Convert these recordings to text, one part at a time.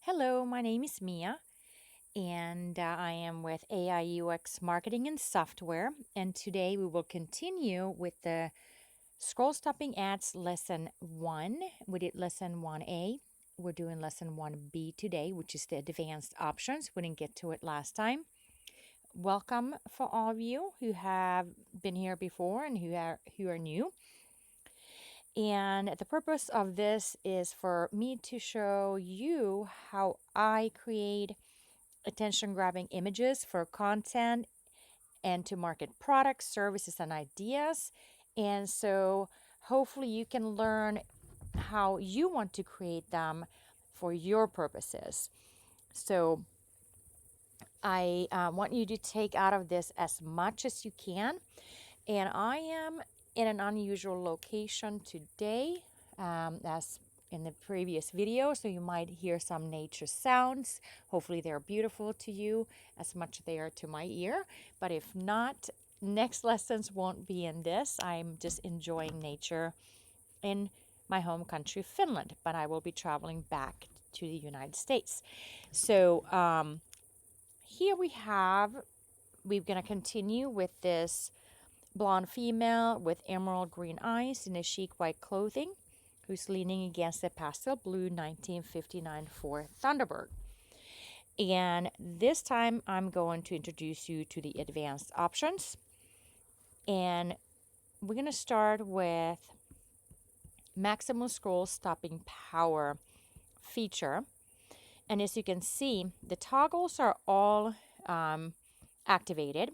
Hello, my name is Mia, and I am with AI UX Marketing and Software. And today we will continue with the scroll stopping ads lesson 1. We did lesson 1A. We're doing lesson 1B today, which is the advanced options. We didn't get to it last time. Welcome for all of you who have been here before and who are new. And the purpose of this is for me to show you how I create attention grabbing images for content and to market products, services, and ideas. And so hopefully you can learn how you want to create them for your purposes. So I want you to take out of this as much as you can. And I am in an unusual location today, as in the previous video, so you might hear some nature sounds. Hopefully they're beautiful to you as much as they are to my ear. But if not, next lessons won't be in this. I'm just enjoying nature in my home country, Finland, but I will be traveling back to the United States. So here we're going to continue with this blonde female with emerald green eyes in a chic white clothing who's leaning against a pastel blue 1959 Ford Thunderbird. And this time I'm going to introduce you to the advanced options. And we're going to start with maximum scroll stopping power feature. And as you can see, the toggles are all activated,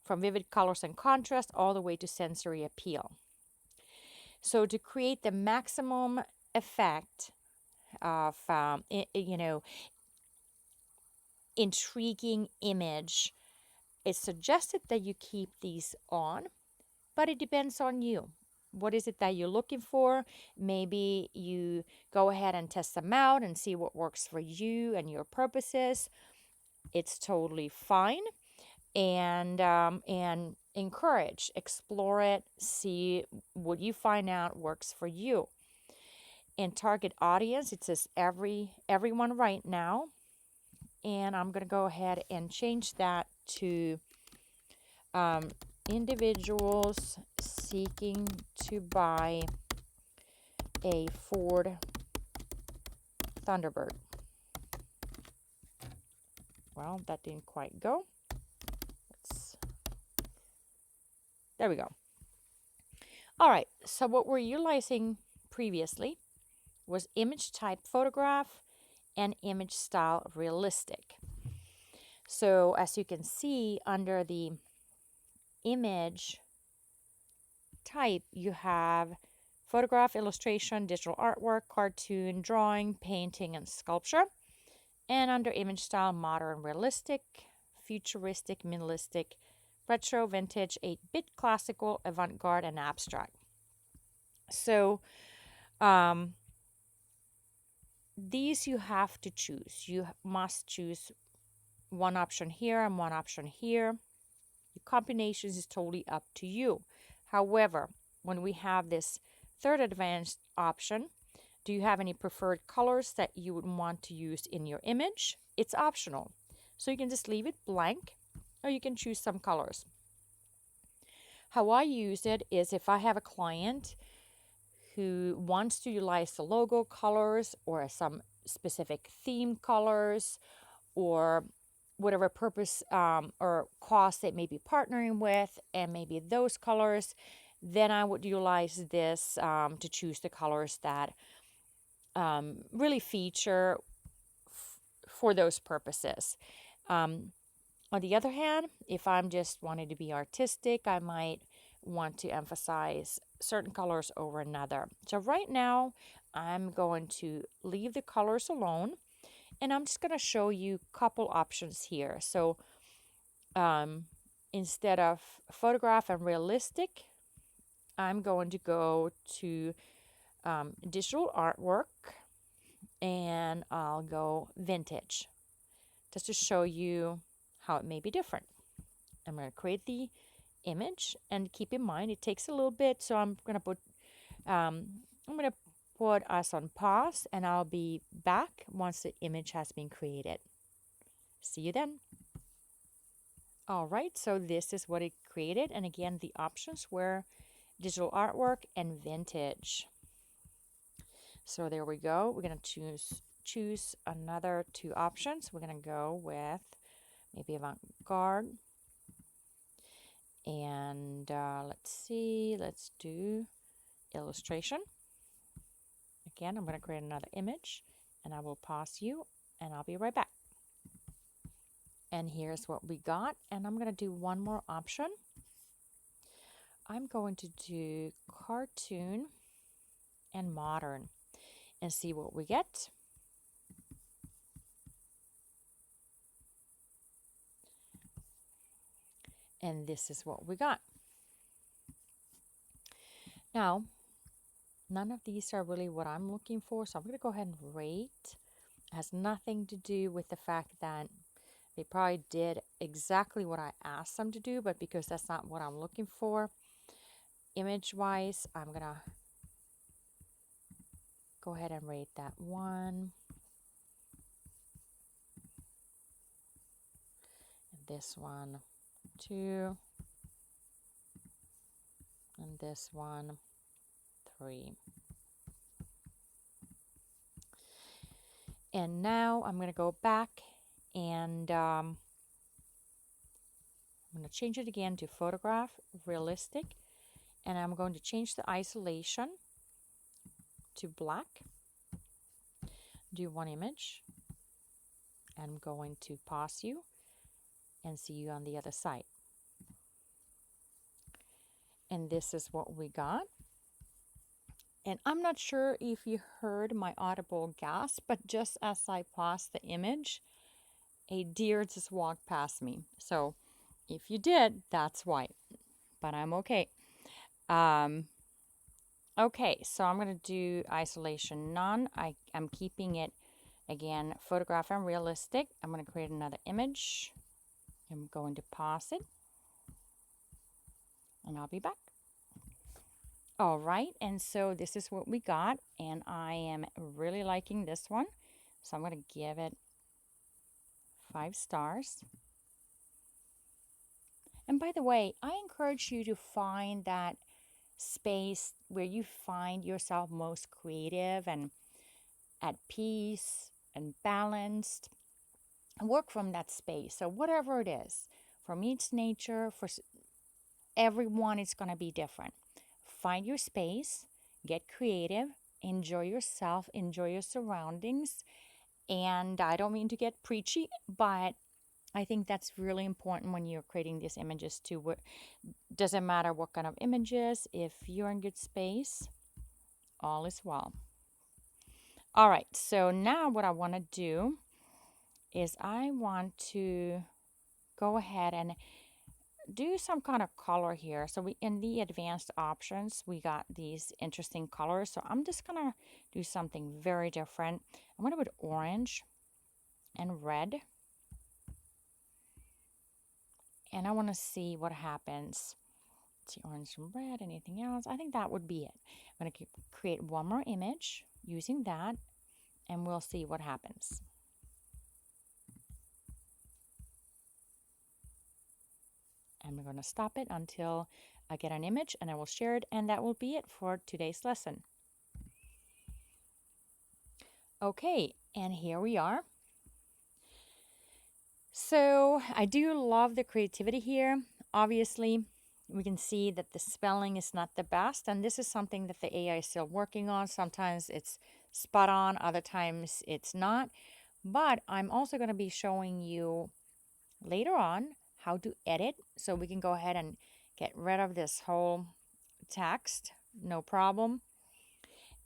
from vivid colors and contrast all the way to sensory appeal. So to create the maximum effect of, intriguing image, it's suggested that you keep these on, but it depends on you. What is it that you're looking for? Maybe you go ahead and test them out and see what works for you and your purposes. It's totally fine. And encourage, explore it, see what you find out works for you. And target audience, it says everyone right now, and I'm going to go ahead and change that to individuals seeking to buy a Ford Thunderbird. Well, that didn't quite go. There we go. All right, so what we're utilizing previously was image type photograph and image style realistic. So as you can see, under the image type, you have photograph, illustration, digital artwork, cartoon, drawing, painting, and sculpture. And under image style, modern, realistic, futuristic, minimalistic, retro, vintage, 8-bit, classical, avant-garde, and abstract. So these you have to choose. You must choose one option here and one option here. The combinations is totally up to you. However, when we have this third advanced option, do you have any preferred colors that you would want to use in your image? It's optional. So you can just leave it blank, or you can choose some colors. How I use it is if I have a client who wants to utilize the logo colors or some specific theme colors or whatever purpose or cause they may be partnering with, and maybe those colors, then I would utilize this to choose the colors that really feature for those purposes. On the other hand, if I'm just wanting to be artistic, I might want to emphasize certain colors over another. So right now, I'm going to leave the colors alone, and I'm just going to show you a couple options here. So instead of photograph and realistic, I'm going to go to digital artwork, and I'll go vintage, just to show you how it may be different. I'm going to create the image, and keep in mind it takes a little bit, so I'm going to put us on pause and I'll be back once the image has been created. See you then. All right, so this is what it created. And again, the options were digital artwork and vintage. So there we go. We're going to choose another two options. We're going to go with maybe avant-garde. And let's see, let's do illustration. Again, I'm going to create another image and I will pause you and I'll be right back. And here's what we got. And I'm going to do one more option. I'm going to do cartoon and modern and see what we get. And this is what we got. Now, none of these are really what I'm looking for, so I'm going to go ahead and rate. It has nothing to do with the fact that they probably did exactly what I asked them to do, but because that's not what I'm looking for, image-wise, I'm going to go ahead and rate that 1. And this one, 2. And this one, 3. And now I'm going to go back and I'm going to change it again to photograph, realistic. And I'm going to change the isolation to black. Do one image. I'm going to pause you and see you on the other side. And this is what we got. And I'm not sure if you heard my audible gasp, but just as I paused the image, a deer just walked past me. So if you did, that's why. But I'm okay. Okay, so I'm going to do isolation none. I'm keeping it, again, photograph and realistic. I'm going to create another image. I'm going to pause it. And I'll be back. All right, and so this is what we got, and I am really liking this one. So I'm going to give it 5 stars. And by the way, I encourage you to find that space where you find yourself most creative and at peace and balanced, and work from that space. So whatever it is, for me it's nature, for everyone it's going to be different. Find your space, get creative, enjoy yourself, enjoy your surroundings. And I don't mean to get preachy, but I think that's really important when you're creating these images too. Doesn't matter what kind of images, if you're in good space, all is well. All right, so now what I want to do is I want to go ahead and do some kind of color here. So in the advanced options, we got these interesting colors. So I'm just going to do something very different. I'm going to put orange and red. And I want to see what happens. Let's see, orange and red, anything else? I think that would be it. I'm going to create one more image using that, and we'll see what happens. I'm going to stop it until I get an image and I will share it, and that will be it for today's lesson. Okay, and here we are. So I do love the creativity here. Obviously, we can see that the spelling is not the best, and this is something that the AI is still working on. Sometimes it's spot on, other times it's not. But I'm also going to be showing you later on how to edit, so we can go ahead and get rid of this whole text, no problem,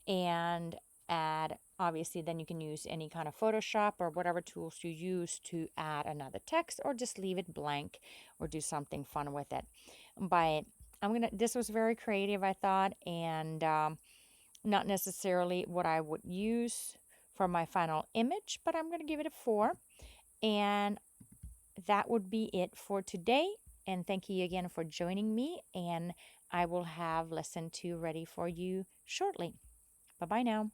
and add, obviously then you can use any kind of Photoshop or whatever tools you use to add another text, or just leave it blank or do something fun with it. But this was very creative, I thought, and not necessarily what I would use for my final image, but I'm going to give it a 4. And that would be it for today. And thank you again for joining me. And I will have lesson 2 ready for you shortly. Bye bye now.